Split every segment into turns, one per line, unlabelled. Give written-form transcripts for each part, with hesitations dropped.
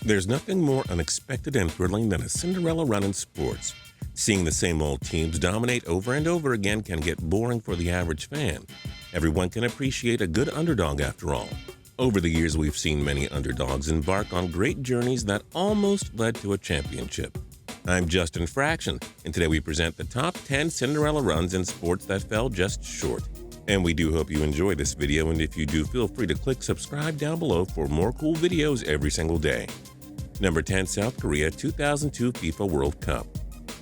There's nothing more unexpected and thrilling than a Cinderella run in sports. Seeing the same old teams dominate over and over again can get boring for the average fan. Everyone can appreciate a good underdog after all. Over the years, we've seen many underdogs embark on great journeys that almost led to a championship. I'm Justin Fraction, and today we present the top 10 Cinderella runs in sports that fell just short. And we do hope you enjoy this video, and if you do, feel free to click subscribe down below for more cool videos every single day. Number 10, South Korea 2002 FIFA World Cup.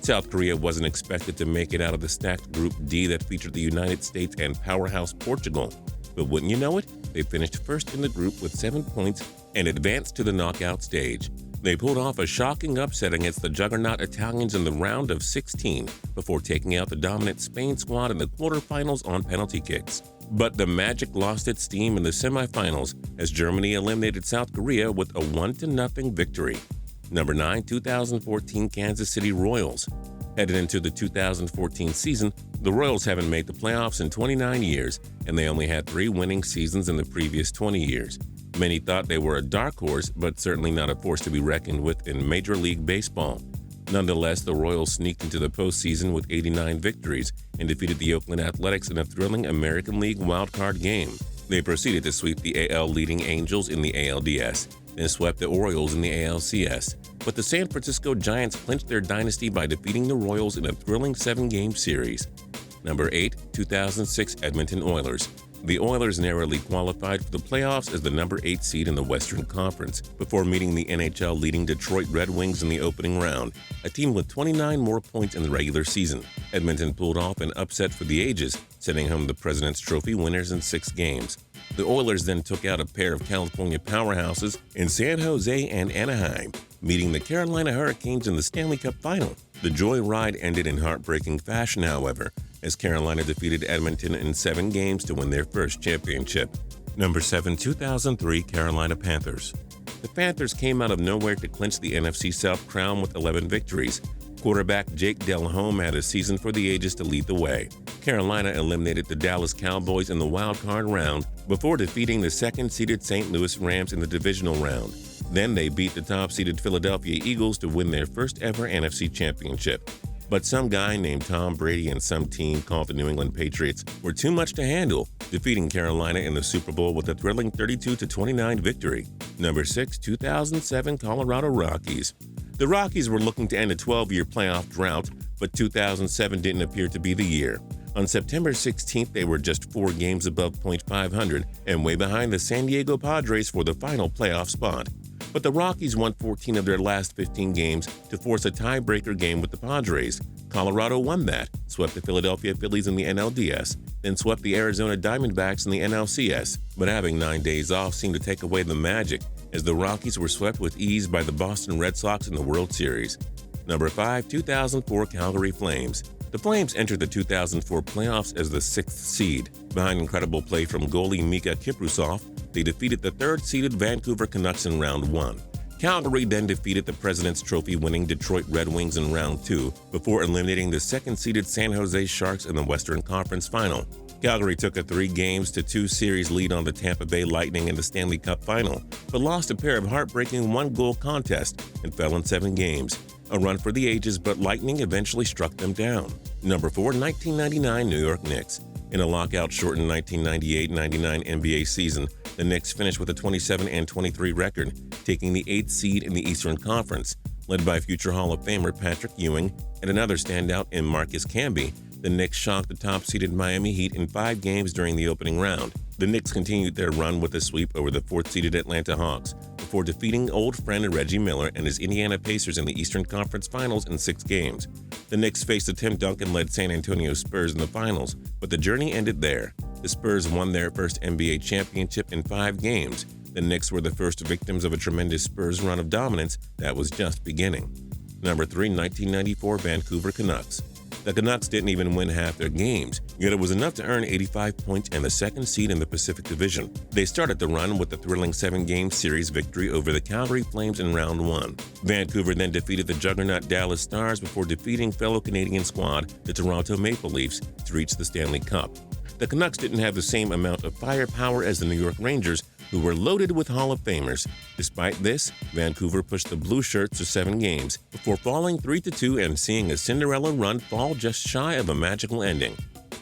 South Korea wasn't expected to make it out of the stacked Group D that featured the United States and powerhouse Portugal. But wouldn't you know it, they finished first in the group with 7 points and advanced to the knockout stage. They pulled off a shocking upset against the juggernaut Italians in the round of 16 before taking out the dominant Spain squad in the quarterfinals on penalty kicks. But the Magic lost its steam in the semifinals as Germany eliminated South Korea with a 1-0 victory. Number 9, 2014 Kansas City Royals. Headed into the 2014 season, the Royals haven't made the playoffs in 29 years, and they only had 3 winning seasons in the previous 20 years. Many thought they were a dark horse, but certainly not a force to be reckoned with in Major League Baseball. Nonetheless, the Royals sneaked into the postseason with 89 victories and defeated the Oakland Athletics in a thrilling American League wildcard game. They proceeded to sweep the AL leading Angels in the ALDS, then swept the Orioles in the ALCS. But the San Francisco Giants clinched their dynasty by defeating the Royals in a thrilling 7-game series. Number 8, 2006 Edmonton Oilers. The Oilers narrowly qualified for the playoffs as the number 8 seed in the Western Conference before meeting the NHL-leading Detroit Red Wings in the opening round, a team with 29 more points in the regular season. Edmonton pulled off an upset for the ages, sending home the President's Trophy winners in 6 games. The Oilers then took out a pair of California powerhouses in San Jose and Anaheim, meeting the Carolina Hurricanes in the Stanley Cup Final. The joyride ended in heartbreaking fashion, however, as Carolina defeated Edmonton in 7 games to win their first championship. Number 7, 2003 Carolina Panthers. The Panthers came out of nowhere to clinch the NFC South crown with 11 victories. Quarterback Jake Delhomme had a season for the ages to lead the way. Carolina eliminated the Dallas Cowboys in the wild-card round before defeating the second-seeded St. Louis Rams in the divisional round. Then they beat the top-seeded Philadelphia Eagles to win their first-ever NFC championship. But some guy named Tom Brady and some team called the New England Patriots were too much to handle, defeating Carolina in the Super Bowl with a thrilling 32-29 victory. Number 6, 2007 Colorado Rockies. The Rockies were looking to end a 12-year playoff drought, but 2007 didn't appear to be the year. On September 16th, they were just 4 games above .500 and way behind the San Diego Padres for the final playoff spot. But the Rockies won 14 of their last 15 games to force a tiebreaker game with the Padres. Colorado won that, swept the Philadelphia Phillies in the NLDS, then swept the Arizona Diamondbacks in the NLCS. But having 9 days off seemed to take away the magic, as the Rockies were swept with ease by the Boston Red Sox in the World Series. Number 5, 2004 Calgary Flames. The Flames entered the 2004 playoffs as the 6th seed. Behind incredible play from goalie Mika Kiprusov, they defeated the 3rd-seeded Vancouver Canucks in Round 1. Calgary then defeated the President's Trophy-winning Detroit Red Wings in Round 2 before eliminating the 2nd-seeded San Jose Sharks in the Western Conference Final. Calgary took a 3-2 series lead on the Tampa Bay Lightning in the Stanley Cup Final, but lost a pair of heartbreaking 1-goal contests and fell in 7 games. A run for the ages, but Lightning eventually struck them down. Number 4, 1999 New York Knicks. In a lockout-shortened 1998-99 NBA season, the Knicks finished with a 27-23 record, taking the 8th seed in the Eastern Conference. Led by future Hall of Famer Patrick Ewing and another standout in Marcus Camby, the Knicks shocked the top-seeded Miami Heat in 5 games during the opening round. The Knicks continued their run with a sweep over the 4th-seeded Atlanta Hawks before defeating old friend Reggie Miller and his Indiana Pacers in the Eastern Conference Finals in 6 games. The Knicks faced the Tim Duncan-led San Antonio Spurs in the finals, but the journey ended there. The Spurs won their first NBA championship in 5 games. The Knicks were the first victims of a tremendous Spurs run of dominance that was just beginning. Number 3, 1994 Vancouver Canucks. The Canucks didn't even win half their games, yet it was enough to earn 85 points and the 2nd seed in the Pacific Division. They started the run with a thrilling 7-game series victory over the Calgary Flames in Round 1. Vancouver then defeated the juggernaut Dallas Stars before defeating fellow Canadian squad, the Toronto Maple Leafs, to reach the Stanley Cup. The Canucks didn't have the same amount of firepower as the New York Rangers, who were loaded with Hall of Famers. Despite this, Vancouver pushed the Blue Shirts to 7 games before falling 3-2 and seeing a Cinderella run fall just shy of a magical ending.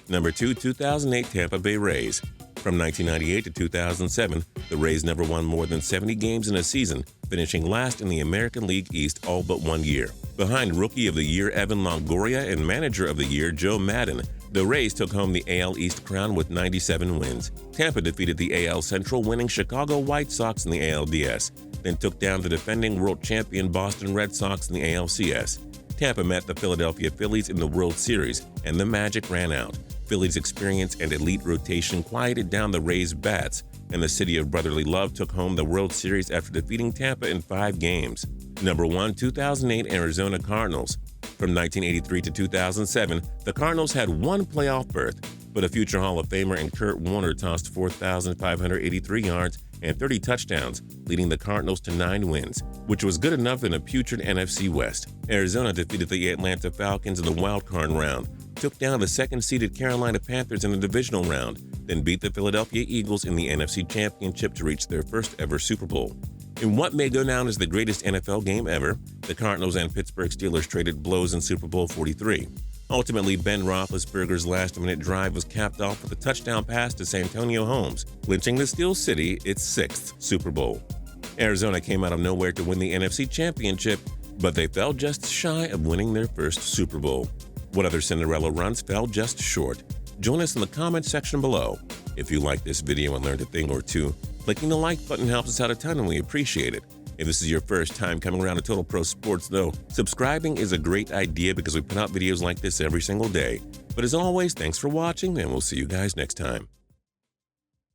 Number 2, 2008 Tampa Bay Rays. From 1998 to 2007, the Rays never won more than 70 games in a season, finishing last in the American League East all but 1 year. Behind Rookie of the Year Evan Longoria and Manager of the Year Joe Madden, the Rays took home the AL East crown with 97 wins. Tampa defeated the AL Central, winning Chicago White Sox in the ALDS, then took down the defending world champion Boston Red Sox in the ALCS. Tampa met the Philadelphia Phillies in the World Series, and the magic ran out. Phillies' experience and elite rotation quieted down the Rays' bats, and the city of brotherly love took home the World Series after defeating Tampa in 5 games. Number 1, 2008 Arizona Cardinals. From 1983 to 2007, the Cardinals had 1 playoff berth, but a future Hall of Famer in Kurt Warner tossed 4,583 yards and 30 touchdowns, leading the Cardinals to 9 wins, which was good enough in a putrid NFC West. Arizona defeated the Atlanta Falcons in the wildcard round, took down the 2nd-seeded Carolina Panthers in the divisional round, then beat the Philadelphia Eagles in the NFC Championship to reach their first-ever Super Bowl. In what may go down as the greatest NFL game ever, the Cardinals and Pittsburgh Steelers traded blows in Super Bowl 43. Ultimately, Ben Roethlisberger's last-minute drive was capped off with a touchdown pass to Santonio Holmes, clinching the Steel City its 6th Super Bowl. Arizona came out of nowhere to win the NFC Championship, but they fell just shy of winning their first Super Bowl. What other Cinderella runs fell just short? Join us in the comments section below. If you like this video and learned a thing or two, clicking the like button helps us out a ton and we appreciate it. If this is your first time coming around to Total Pro Sports though, subscribing is a great idea because we put out videos like this every single day. But as always, thanks for watching and we'll see you guys next time.